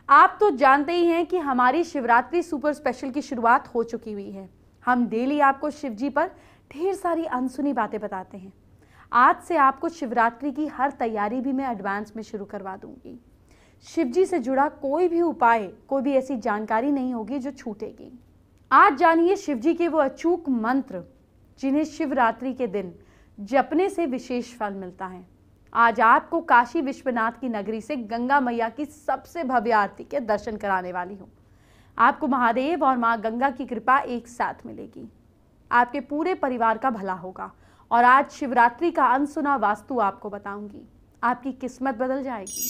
आप तो जानते ही हैं कि हमारी शिवरात्रि सुपर स्पेशल की शुरुआत हो चुकी हुई है। हम डेली आपको शिव जी पर ढेर सारी अनसुनी बातें बताते हैं। आज से आपको शिवरात्रि की हर तैयारी भी मैं एडवांस में शुरू करवा दूंगी। शिव जी से जुड़ा कोई भी उपाय, कोई भी ऐसी जानकारी नहीं होगी जो छूटेगी। आज जानिए शिव जी के वो अचूक मंत्र जिन्हें शिवरात्रि के दिन जपने से विशेष फल मिलता है। आज आपको काशी विश्वनाथ की नगरी से गंगा मैया की सबसे भव्य आरती के दर्शन कराने वाली हूँ। आपको महादेव और माँ गंगा की कृपा एक साथ मिलेगी। आपके पूरे परिवार का भला होगा। और आज शिवरात्रि का अनसुना वास्तु आपको बताऊंगी। आपकी किस्मत बदल जाएगी।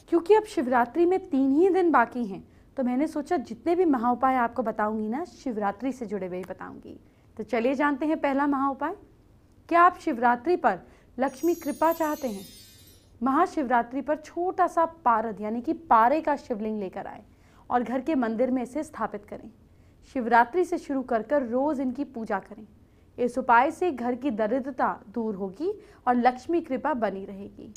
क्योंकि अब शिवरात्रि में 3 ही दिन बाकी हैं, तो मैंने सोचा जितने भी महाउपाय आपको बताऊंगी ना, शिवरात्रि से जुड़े हुए ही बताऊंगी। तो चलिए जानते हैं पहला महाउपाय। क्या आप शिवरात्रि पर लक्ष्मी कृपा चाहते हैं? महाशिवरात्रि पर छोटा सा पारद यानी कि पारे का शिवलिंग लेकर आए और घर के मंदिर में इसे स्थापित करें। शिवरात्रि से शुरू कर रोज इनकी पूजा करें। इस उपाय से घर की दरिद्रता दूर होगी और लक्ष्मी कृपा बनी रहेगी।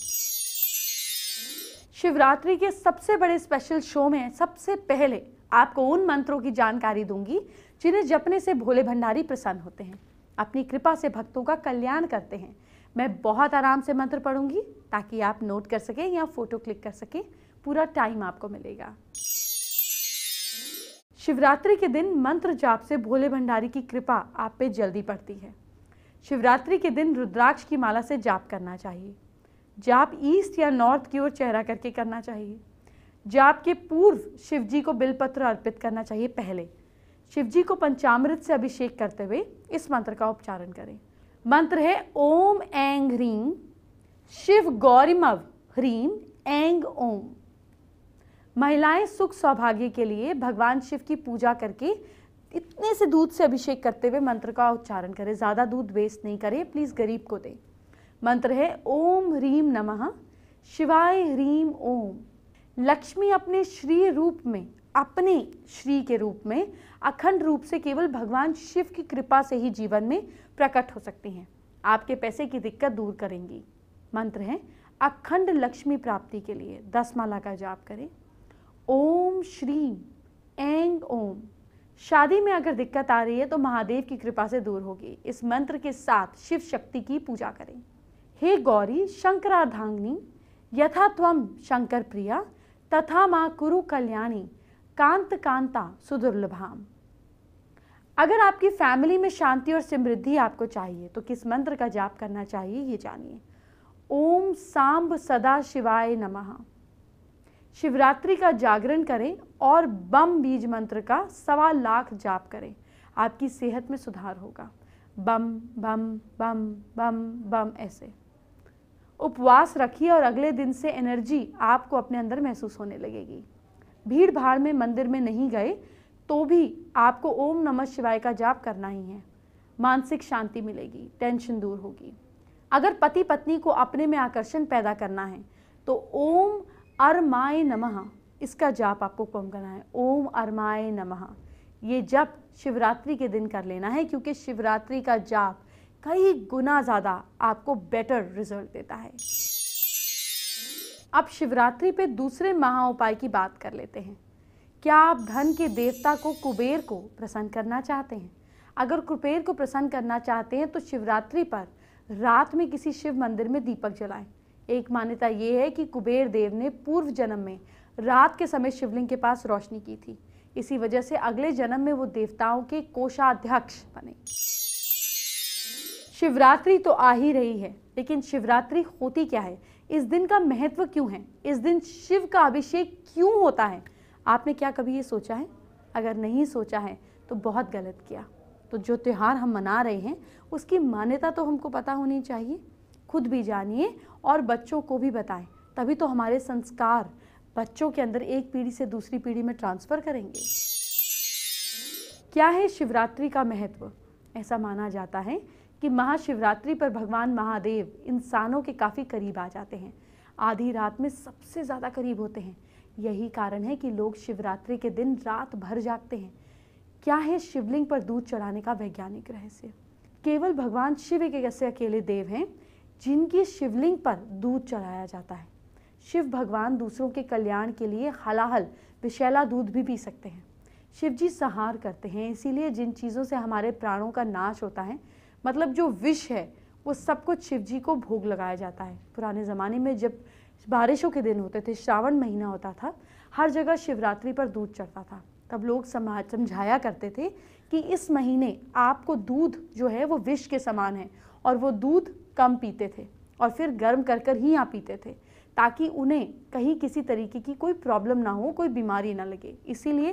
शिवरात्रि के सबसे बड़े स्पेशल शो में सबसे पहले आपको उन मंत्रों की जानकारी दूंगी जिन्हें जपने से भोले भंडारी प्रसन्न होते हैं, अपनी कृपा से भक्तों का कल्याण करते हैं। मैं बहुत आराम से मंत्र पढ़ूंगी ताकि आप नोट कर सकें या फोटो क्लिक कर सकें। पूरा टाइम आपको मिलेगा। शिवरात्रि के दिन मंत्र जाप से भोले भंडारी की कृपा आप पे जल्दी पड़ती है। शिवरात्रि के दिन रुद्राक्ष की माला से जाप करना चाहिए। जाप ईस्ट या नॉर्थ की ओर चेहरा करके करना चाहिए। जाप के पूर्व शिव जी को बिलपत्र अर्पित करना चाहिए। पहले शिव जी को पंचामृत से अभिषेक करते हुए इस मंत्र का उच्चारण करें। मंत्र है ओम ऐंग ह्रीं शिव गौरीमव ह्रीं ऐंग ओम। महिलाएं सुख सौभाग्य के लिए भगवान शिव की पूजा करके इतने से दूध से अभिषेक करते हुए मंत्र का उच्चारण करें। ज्यादा दूध वेस्ट नहीं करें, प्लीज गरीब को दें। मंत्र है ओम ह्रीं नमः शिवाय ह्रीं ओम। लक्ष्मी अपने श्री रूप में, अपने श्री के रूप में अखंड रूप से केवल भगवान शिव की कृपा से ही जीवन में प्रकट हो सकती हैं। आपके पैसे की दिक्कत दूर करेंगी। मंत्र है अखंड लक्ष्मी प्राप्ति के लिए 10 माला का जाप करें। ओम श्रीं ऐंग ओम। शादी में अगर दिक्कत आ रही है तो महादेव की कृपा से दूर होगी। इस मंत्र के साथ शिव शक्ति की पूजा करें। हे गौरी शंकरार्धांगिनी यथा त्वं शंकर प्रिया तथा मां कुरु कल्याणी कांत कांता सुदुर्लभाम। अगर आपकी फैमिली में शांति और समृद्धि आपको चाहिए तो किस मंत्र का जाप करना चाहिए ये जानिए। ओम सांब सदा शिवाय नमः। शिवरात्रि का जागरण करें और बम बीज मंत्र का 1.25 लाख जाप करें। आपकी सेहत में सुधार होगा। बम बम बम बम बम ऐसे। उपवास रखिए और अगले दिन से एनर्जी आपको अपने अंदर महसूस होने लगेगी। भीड़ भाड़ में मंदिर में नहीं गए तो भी आपको ओम नमः शिवाय का जाप करना ही है। मानसिक शांति मिलेगी, टेंशन दूर होगी। अगर पति पत्नी को अपने में आकर्षण पैदा करना है तो ओम अरमाय नमः इसका जाप आपको करना है। ओम अरमाय नमः ये जप शिवरात्रि के दिन कर लेना है, क्योंकि शिवरात्रि का जाप कई गुना ज्यादा आपको बेटर रिजल्ट देता है। अब शिवरात्रि पे दूसरे महाउपाय की बात कर लेते हैं। क्या आप धन के देवता को कुबेर को प्रसन्न करना चाहते हैं? अगर कुबेर को प्रसन्न करना चाहते हैं तो शिवरात्रि पर रात में किसी शिव मंदिर में दीपक जलाएं। एक मान्यता ये है कि कुबेर देव ने पूर्व जन्म में रात के समय शिवलिंग के पास रोशनी की थी। इसी वजह से अगले जन्म में वो देवताओं के कोषाध्यक्ष बने। शिवरात्रि तो आ ही रही है, लेकिन शिवरात्रि होती क्या है? इस दिन का महत्व क्यों है? इस दिन शिव का अभिषेक क्यों होता है? आपने क्या कभी ये सोचा है? अगर नहीं सोचा है तो बहुत गलत किया। तो जो त्यौहार हम मना रहे हैं उसकी मान्यता तो हमको पता होनी चाहिए। खुद भी जानिए और बच्चों को भी बताएं, तभी तो हमारे संस्कार बच्चों के अंदर एक पीढ़ी से दूसरी पीढ़ी में ट्रांसफर करेंगे। क्या है शिवरात्रि का महत्व? ऐसा माना जाता है कि महाशिवरात्रि पर भगवान महादेव इंसानों के काफ़ी करीब आ जाते हैं। आधी रात में सबसे ज़्यादा करीब होते हैं। यही कारण है कि लोग शिवरात्रि के दिन रात भर जागते हैं। क्या है शिवलिंग पर दूध चढ़ाने का वैज्ञानिक रहस्य? केवल भगवान शिव एक ऐसे अकेले देव हैं जिनकी शिवलिंग पर दूध चढ़ाया जाता है। शिव भगवान दूसरों के कल्याण के लिए हलाहल विषैला दूध भी पी सकते हैं। शिव जी संहार करते हैं, इसीलिए जिन चीज़ों से हमारे प्राणों का नाश होता है, मतलब जो विष है, वो सब कुछ शिव जी को भोग लगाया जाता है। पुराने ज़माने में जब बारिशों के दिन होते थे, श्रावण महीना होता था, हर जगह शिवरात्रि पर दूध चढ़ता था। तब लोग समझाया करते थे कि इस महीने आपको दूध जो है वो विष के समान है, और वो दूध कम पीते थे और फिर गर्म कर कर ही यहाँ पीते थे, ताकि उन्हें कहीं किसी तरीके की कोई प्रॉब्लम ना हो, कोई बीमारी ना लगे। इसीलिए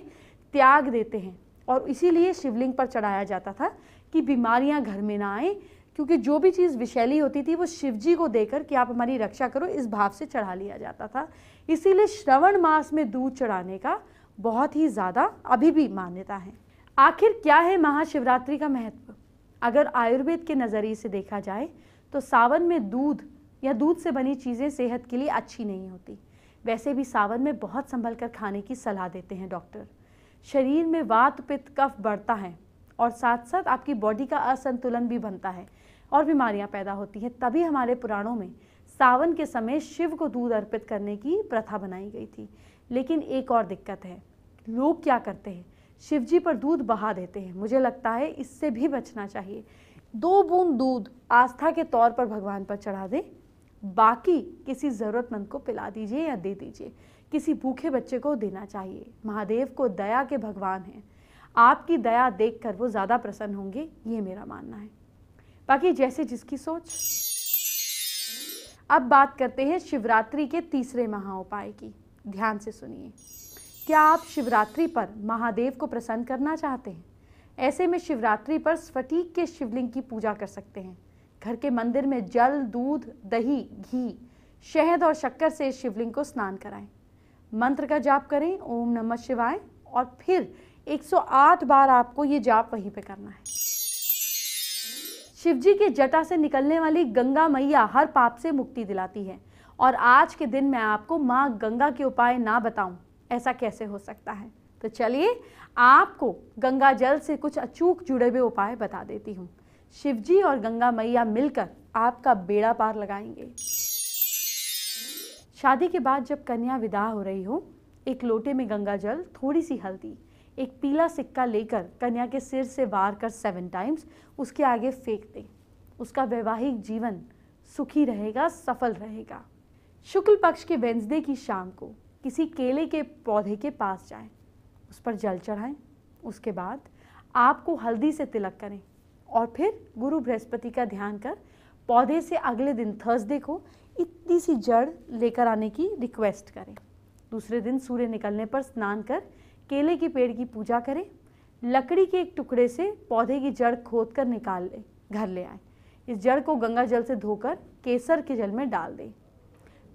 त्याग देते हैं, और इसीलिए शिवलिंग पर चढ़ाया जाता था कि बीमारियां घर में ना आए, क्योंकि जो भी चीज़ विषैली होती थी वो शिव जी को देकर कि आप हमारी रक्षा करो, इस भाव से चढ़ा लिया जाता था। इसीलिए श्रवण मास में दूध चढ़ाने का बहुत ही ज़्यादा अभी भी मान्यता है। आखिर क्या है महाशिवरात्रि का महत्व? अगर आयुर्वेद के नज़रिए से देखा जाए तो सावन में दूध या दूध से बनी चीज़ें सेहत के लिए अच्छी नहीं होती। वैसे भी सावन में बहुत संभल कर खाने की सलाह देते हैं डॉक्टर। शरीर में वात पित्त कफ बढ़ता है, और साथ साथ आपकी बॉडी का असंतुलन भी बनता है और बीमारियां पैदा होती हैं। तभी हमारे पुराणों में सावन के समय शिव को दूध अर्पित करने की प्रथा बनाई गई थी। लेकिन एक और दिक्कत है, लोग क्या करते हैं, शिव जी पर दूध बहा देते हैं। मुझे लगता है इससे भी बचना चाहिए। 2 बूंद दूध आस्था के तौर पर भगवान पर चढ़ा दें, बाकी किसी ज़रूरतमंद को पिला दीजिए या दे दीजिए। किसी भूखे बच्चे को देना चाहिए। महादेव को दया के भगवान हैं, आपकी दया देखकर वो ज़्यादा प्रसन्न होंगे, ये मेरा मानना है। बाकी जैसे जिसकी सोच। अब बात करते हैं शिवरात्रि के तीसरे महाउपाय की। ध्यान से सुनिए। क्या आप शिवरात्रि पर महादेव को प्रसन्न करना चाहते हैं? ऐसे में शिवरात्रि पर स्फटिक के शिवलिंग की पूजा कर सकते हैं। घर के मंदिर में जल, दूध, दही, घी, शहद और शक्कर से शिवलिंग को स्नान कराएं। मंत्र का जाप करें, ओम नमः शिवाय, और फिर 108 बार आपको ये जाप वहीं पे करना है। शिवजी के जटा से निकलने वाली गंगा मैया हर पाप से मुक्ति दिलाती है, और आज के दिन मैं आपको माँ गंगा के उपाय ना बताऊं, ऐसा कैसे हो सकता है? तो चलिए आपको गंगा जल से कुछ अचूक जुड़े हुए उपाय बता देती हूँ। शिवजी और गंगा मैया मिलकर आपका बेड़ा पार लगाएंगे। शादी के बाद जब कन्या विदा हो रही हो, एक लोटे में गंगा जल, थोड़ी सी हल्दी, एक पीला सिक्का लेकर कन्या के सिर से वार कर 7 टाइम्स उसके आगे फेंक दें। उसका वैवाहिक जीवन सुखी रहेगा, सफल रहेगा। शुक्ल पक्ष के वेंसडे की शाम को किसी केले के पौधे के पास जाएं, उस पर जल चढ़ाएं। उसके बाद आपको हल्दी से तिलक करें और फिर गुरु बृहस्पति का ध्यान कर पौधे से अगले दिन थर्सडे को इतनी सी जड़ लेकर आने की रिक्वेस्ट करें। दूसरे दिन सूर्य निकलने पर स्नान कर केले के पेड़ की पूजा करें। लकड़ी के एक टुकड़े से पौधे की जड़ खोद कर निकाल ले घर ले आए। इस जड़ को गंगा जल से धोकर केसर के जल में डाल दें।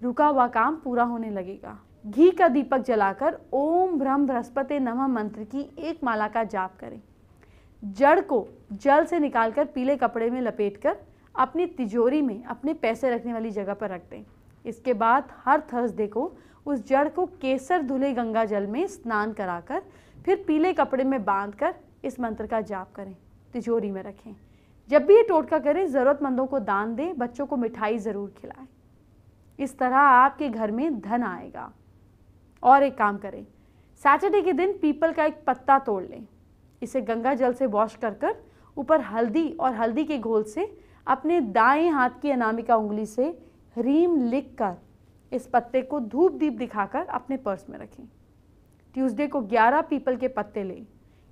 रुका हुआ काम पूरा होने लगेगा। घी का दीपक जलाकर ओम ब्रह्म बृहस्पति नमः मंत्र की एक माला का जाप करें। जड़ को जल से निकालकर पीले कपड़े में लपेटकर अपनी तिजोरी में अपने पैसे रखने वाली जगह पर रख दें। इसके बाद हर थर्सडे को उस जड़ को केसर धुले गंगा जल में स्नान कराकर फिर पीले कपड़े में बांधकर इस मंत्र का जाप करें, तिजोरी में रखें। जब भी ये टोटका करें, ज़रूरतमंदों को दान दें, बच्चों को मिठाई ज़रूर खिलाएं। इस तरह आपके घर में धन आएगा। और एक काम करें, सैटरडे के दिन पीपल का एक पत्ता तोड़ लें, इसे गंगा जल से वॉश कर ऊपर हल्दी और हल्दी के घोल से अपने दाएं हाथ की अनामिका उंगली से ह्रीम लिखकर इस पत्ते को धूप दीप दिखाकर अपने पर्स में रखें। ट्यूसडे को 11 पीपल के पत्ते लें,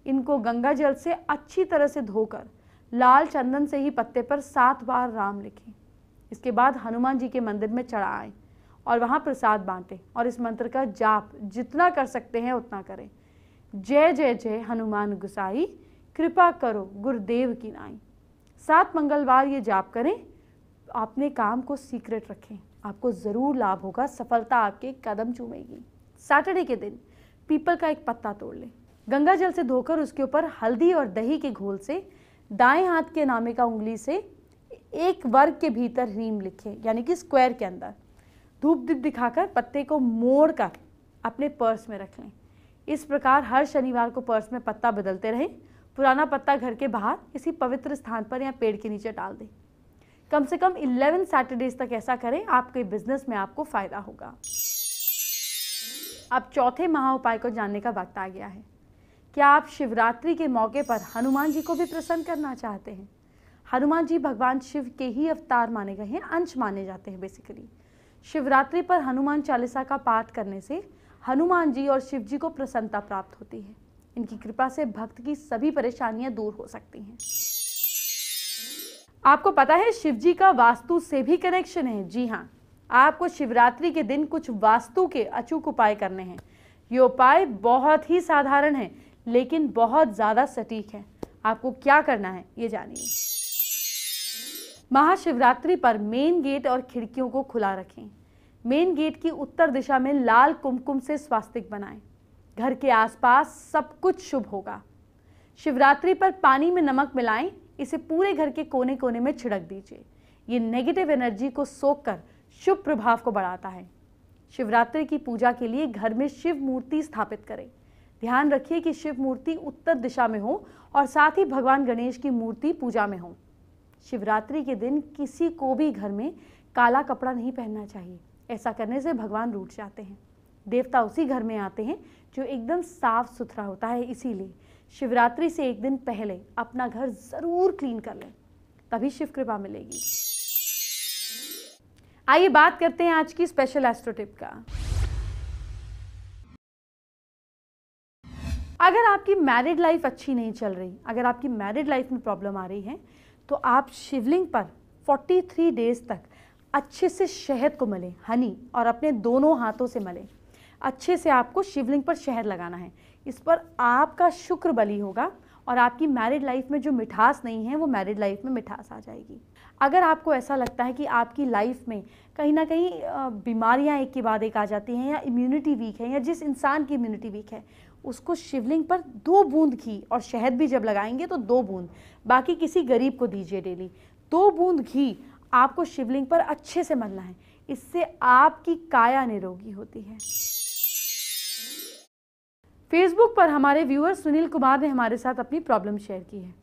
इनको गंगा जल से अच्छी तरह से धोकर लाल चंदन से ही पत्ते पर 7 बार राम लिखें। इसके बाद हनुमान जी के मंदिर में चढ़ाएं और वहाँ प्रसाद बांटें और इस मंत्र का जाप जितना कर सकते हैं उतना करें। जय जय जय हनुमान गुसाई, कृपा करो गुरुदेव की नाई। 7 मंगलवार ये जाप करें। अपने काम को सीक्रेट रखें, आपको ज़रूर लाभ होगा, सफलता आपके कदम चूमेगी। सैटरडे के दिन पीपल का एक पत्ता तोड़ लें, गंगा जल से धोकर उसके ऊपर हल्दी और दही के घोल से दाएं हाथ के अनामिका उंगली से एक वर्ग के भीतर ह्रीम लिखें, यानी कि स्क्वायर के अंदर। धूप दीप दिखाकर पत्ते को मोड़ कर अपने पर्स में रख लें। इस प्रकार हर शनिवार को पर्स में पत्ता बदलते रहें। पुराना पत्ता घर के बाहर किसी पवित्र स्थान पर या पेड़ के नीचे डाल दें। कम से कम 11 सैटरडेज तक ऐसा करें, आपके बिजनेस में आपको फायदा होगा। अब चौथे महा उपाय को जानने का वक्त आ गया है। क्या आप शिवरात्रि के मौके पर हनुमान जी को भी प्रसन्न करना चाहते हैं? हनुमान जी भगवान शिव के ही अवतार माने गए हैं, अंश माने जाते हैं बेसिकली। शिवरात्रि पर हनुमान चालीसा का पाठ करने से हनुमान जी और शिव जी को प्रसन्नता प्राप्त होती है। इनकी कृपा से भक्त की सभी परेशानियां दूर हो सकती हैं। आपको पता है शिव जी का वास्तु से भी कनेक्शन है। जी हाँ, आपको शिवरात्रि के दिन कुछ वास्तु के अचूक उपाय करने हैं। ये उपाय बहुत ही साधारण है लेकिन बहुत ज्यादा सटीक है। आपको क्या करना है ये जानिए। महाशिवरात्रि पर मेन गेट और खिड़कियों को खुला रखें। मेन गेट की उत्तर दिशा में लाल कुमकुम से स्वास्तिक बनाएं। घर के आसपास सब कुछ शुभ होगा। शिवरात्रि पर पानी में नमक मिलाएं, इसे पूरे घर के कोने कोने में छिड़क दीजिए। ये नेगेटिव एनर्जी को सोखकर शुभ प्रभाव को बढ़ाता है। शिवरात्रि की पूजा के लिए घर में शिव मूर्ति स्थापित करें। ध्यान रखिए कि शिव मूर्ति उत्तर दिशा में हो और साथ ही भगवान गणेश की मूर्ति पूजा में हो। शिवरात्रि के दिन किसी को भी घर में काला कपड़ा नहीं पहनना चाहिए। ऐसा करने से भगवान रूठ जाते हैं। देवता उसी घर में आते हैं जो एकदम साफ सुथरा होता है। इसीलिए शिवरात्रि से एक दिन पहले अपना घर जरूर क्लीन कर लें, तभी शिव कृपा मिलेगी। आइए बात करते हैं आज की स्पेशल एस्ट्रो टिप का। अगर आपकी मैरिड लाइफ अच्छी नहीं चल रही, अगर आपकी मैरिड लाइफ में प्रॉब्लम आ रही है, तो आप शिवलिंग पर 43 डेज तक अच्छे से शहद को मलें, हनी, और अपने दोनों हाथों से मलें। अच्छे से आपको शिवलिंग पर शहद लगाना है। इस पर आपका शुक्र बली होगा और आपकी मैरिड लाइफ में जो मिठास नहीं है वो मैरिड लाइफ में मिठास आ जाएगी। अगर आपको ऐसा लगता है कि आपकी लाइफ में कहीं ना कहीं बीमारियां एक के बाद एक आ जाती हैं, या इम्यूनिटी वीक है, या जिस इंसान की इम्यूनिटी वीक है, उसको शिवलिंग पर 2 बूंद घी, और शहद भी जब लगाएंगे तो 2 बूंद, बाकी किसी गरीब को दीजिए डेली। 2 बूंद घी आपको शिवलिंग पर अच्छे से मलना है। इससे आपकी काया निरोगी होती है। फेसबुक पर हमारे व्यूअर सुनील कुमार ने हमारे साथ अपनी प्रॉब्लम शेयर की है।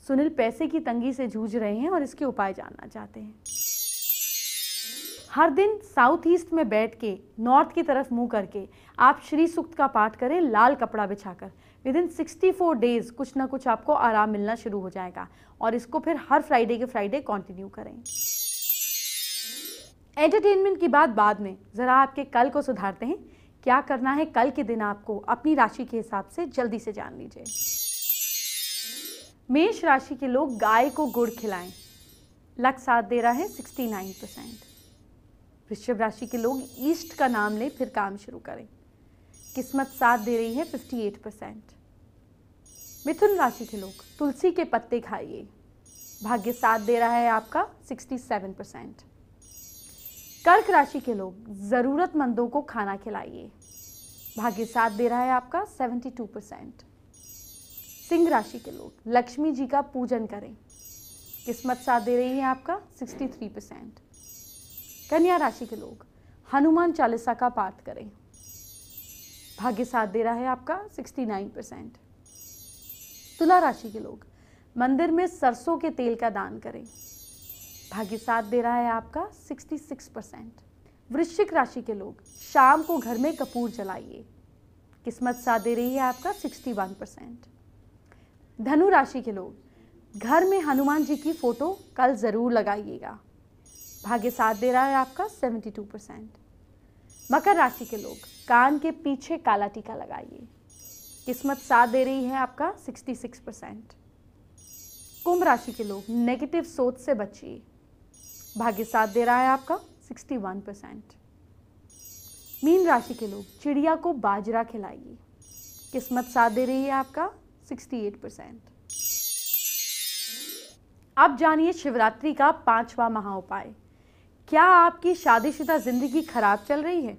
सुनील पैसे की तंगी से जूझ रहे हैं और इसके उपाय जानना चाहते हैं। हर दिन साउथ ईस्ट में बैठ के नॉर्थ की तरफ मुंह करके आप श्री सूक्त का पाठ करें, लाल कपड़ा बिछाकर। विदिन 64 डेज कुछ ना कुछ आपको आराम मिलना शुरू हो जाएगा, और इसको फिर हर फ्राइडे के फ्राइडे कंटिन्यू करें। एंटरटेनमेंट की बात बाद में, जरा आपके कल को सुधारते हैं। क्या करना है कल के दिन आपको अपनी राशि के हिसाब से जल्दी से जान लीजिए। मेष राशि के लोग गाय को गुड़ खिलाएं। लक साथ दे रहा है 69%। वृषभ राशि के लोग ईस्ट का नाम लें, फिर काम शुरू करें। किस्मत साथ दे रही है 58%। मिथुन राशि के लोग तुलसी के पत्ते खाइए। भाग्य साथ दे रहा है आपका 67%। कर्क राशि के लोग जरूरतमंदों को खाना खिलाइए। भाग्य साथ दे रहा है आपका 72%। सिंह राशि के लोग लक्ष्मी जी का पूजन करें। किस्मत साथ दे रही है आपका 63%। कन्या राशि के लोग हनुमान चालीसा का पाठ करें। भाग्य साथ दे रहा है आपका 69%। तुला राशि के लोग मंदिर में सरसों के तेल का दान करें। भाग्य साथ दे रहा है आपका 66%। वृश्चिक राशि के लोग शाम को घर में कपूर जलाइए। किस्मत साथ दे रही है आपका 61%। धनु राशि के लोग घर में हनुमान जी की फोटो कल जरूर लगाइएगा। भाग्य साथ दे रहा है आपका 72%। मकर राशि के लोग कान के पीछे काला टीका लगाइए। किस्मत साथ दे रही है आपका 66%। कुंभ राशि के लोग नेगेटिव सोच से बचिए। भाग्य साथ दे रहा है आपका 61%। मीन राशि के लोग चिड़िया को बाजरा खिलाइए। किस्मत साथ दे रही है आपका 68%। अब जानिए शिवरात्रि का 5वां महाउपाय। क्या आपकी शादीशुदा जिंदगी खराब चल रही है?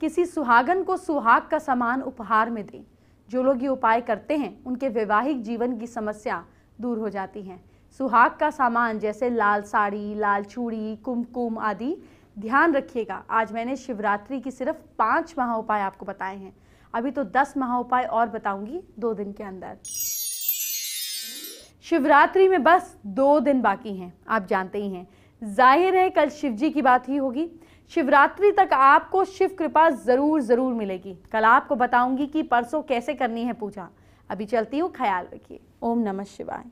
किसी सुहागन को सुहाग का सामान उपहार में दें। जो लोग ये उपाय करते हैं उनके वैवाहिक जीवन की समस्या दूर हो जाती हैं। सुहाग का सामान जैसे लाल साड़ी, लाल चूड़ी, कुमकुम आदि। ध्यान रखिएगा, आज मैंने शिवरात्रि की सिर्फ 5 महाउपाय आपको बताए हैं। अभी तो 10 महाउपाय और बताऊंगी 2 दिन के अंदर। शिवरात्रि में बस 2 दिन बाकी हैं। आप जानते ही हैं, जाहिर है कल शिव जी की बात ही होगी। शिवरात्रि तक आपको शिव कृपा जरूर मिलेगी। कल आपको बताऊंगी कि परसों कैसे करनी है पूजा। अभी चलती हूँ, ख्याल रखिए। ओम नमः शिवाय।